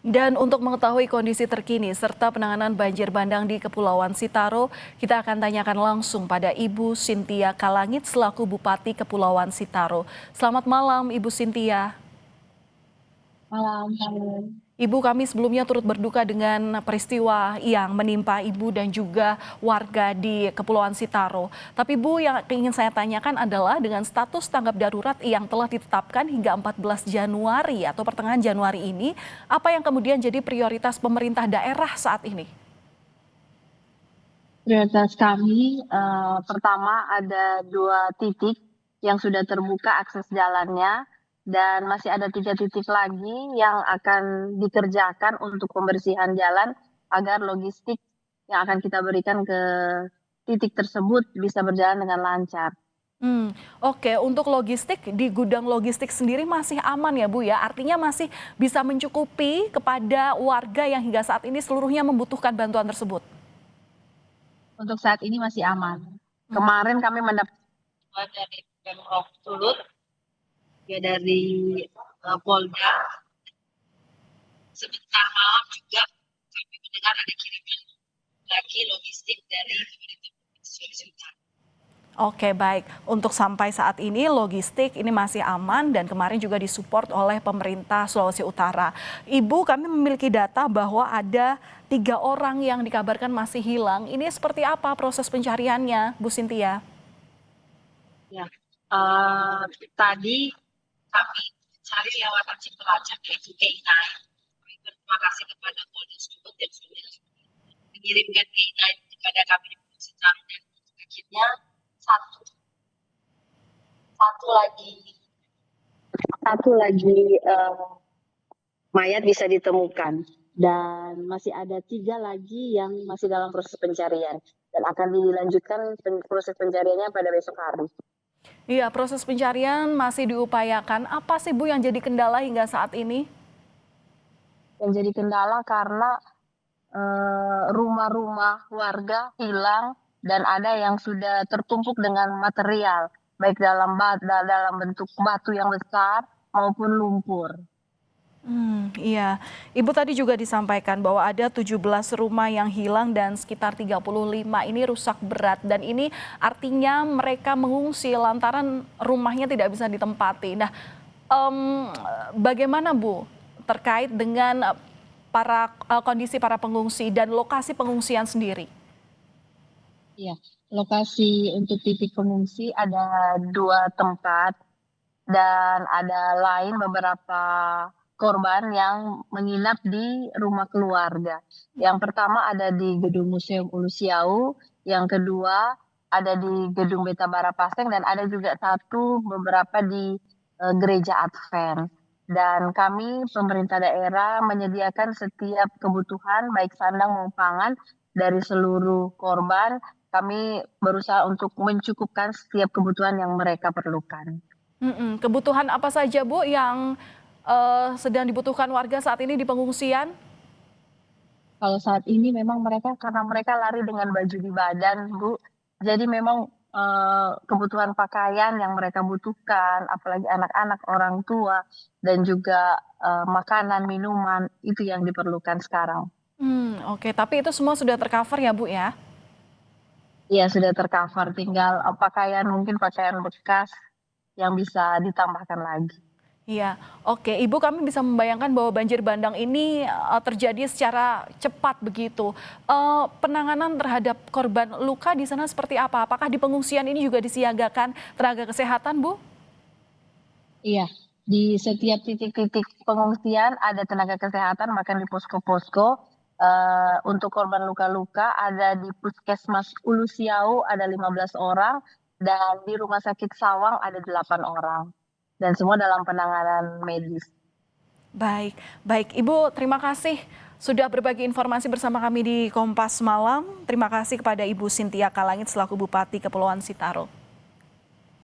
Dan untuk mengetahui kondisi terkini serta penanganan banjir bandang di Kepulauan Sitaro, kita akan tanyakan langsung pada Ibu Cynthia Kalangit selaku Bupati Kepulauan Sitaro. Selamat malam Ibu Cynthia. Malam, halo. Ibu, kami sebelumnya turut berduka dengan peristiwa yang menimpa Ibu dan juga warga di Kepulauan Sitaro. Tapi Bu, yang ingin saya tanyakan adalah dengan status tanggap darurat yang telah ditetapkan hingga 14 Januari atau pertengahan Januari ini, apa yang kemudian jadi prioritas pemerintah daerah saat ini? Prioritas kami pertama ada 2 titik yang sudah terbuka akses jalannya dan masih ada 3 titik lagi yang akan dikerjakan untuk pembersihan jalan agar logistik yang akan kita berikan ke titik tersebut bisa berjalan dengan lancar. Oke, untuk logistik di gudang logistik sendiri masih aman ya Bu ya? Artinya masih bisa mencukupi kepada warga yang hingga saat ini seluruhnya membutuhkan bantuan tersebut? Untuk saat ini masih aman. Hmm. Kemarin kami mendapat dari Pemprov Sulut, ya dari Polda. Sebentar malam juga kami mendengar ada kiriman lagi logistik dari pemerintah Provinsi Sulawesi Utara. Oke, baik. Untuk sampai saat ini logistik ini masih aman dan kemarin juga disupport oleh pemerintah Sulawesi Utara. Ibu, kami memiliki data bahwa ada 3 orang yang dikabarkan masih hilang. Ini seperti apa proses pencariannya, Bu Cynthia? Ya, tadi kami cari lewat aksi pelacak yaitu K9. Terima kasih kepada Polda Sulut yang sudah mengirimkan K9 kepada kami di Provinsi Utara dan akhirnya satu lagi mayat bisa ditemukan dan masih ada 3 lagi yang masih dalam proses pencarian dan akan dilanjutkan proses pencariannya pada besok hari. Iya, proses pencarian masih diupayakan. Apa sih Bu yang jadi kendala hingga saat ini? Yang jadi kendala karena rumah-rumah warga hilang dan ada yang sudah tertumpuk dengan material, baik dalam bentuk batu yang besar maupun lumpur. Iya, Ibu tadi juga disampaikan bahwa ada 17 rumah yang hilang dan sekitar 35 ini rusak berat dan ini artinya mereka mengungsi lantaran rumahnya tidak bisa ditempati. Nah, bagaimana Bu terkait dengan kondisi para pengungsi dan lokasi pengungsian sendiri? Iya, lokasi untuk titik pengungsi ada 2 tempat dan ada lain beberapa korban yang menginap di rumah keluarga. Yang pertama ada di Gedung Museum Ulu Siau, yang kedua ada di Gedung Beta Barapaseng dan ada juga beberapa di Gereja Advent. Dan kami pemerintah daerah menyediakan setiap kebutuhan baik sandang maupun pangan dari seluruh korban. Kami berusaha untuk mencukupkan setiap kebutuhan yang mereka perlukan. Kebutuhan apa saja Bu yang sedang dibutuhkan warga saat ini di pengungsian? Kalau saat ini memang karena mereka lari dengan baju di badan, Bu. Jadi memang kebutuhan pakaian yang mereka butuhkan, apalagi anak-anak, orang tua, dan juga makanan, minuman, itu yang diperlukan sekarang. Oke, tapi itu semua sudah tercover ya Bu ya? Iya, sudah tercover, tinggal mungkin pakaian bekas yang bisa ditambahkan lagi. Iya, oke. Ibu, kami bisa membayangkan bahwa banjir bandang ini terjadi secara cepat begitu. Penanganan terhadap korban luka di sana seperti apa? Apakah di pengungsian ini juga disiagakan tenaga kesehatan, Bu? Iya, di setiap titik-titik pengungsian ada tenaga kesehatan, bahkan di posko-posko. Untuk korban luka-luka ada di Puskesmas Ulu Siau ada 15 orang dan di Rumah Sakit Sawang ada 8 orang. Dan semua dalam penanganan medis. Baik, baik. Ibu, terima kasih sudah berbagi informasi bersama kami di Kompas Malam. Terima kasih kepada Ibu Cynthia Kalangit selaku Bupati Kepulauan Sitaro.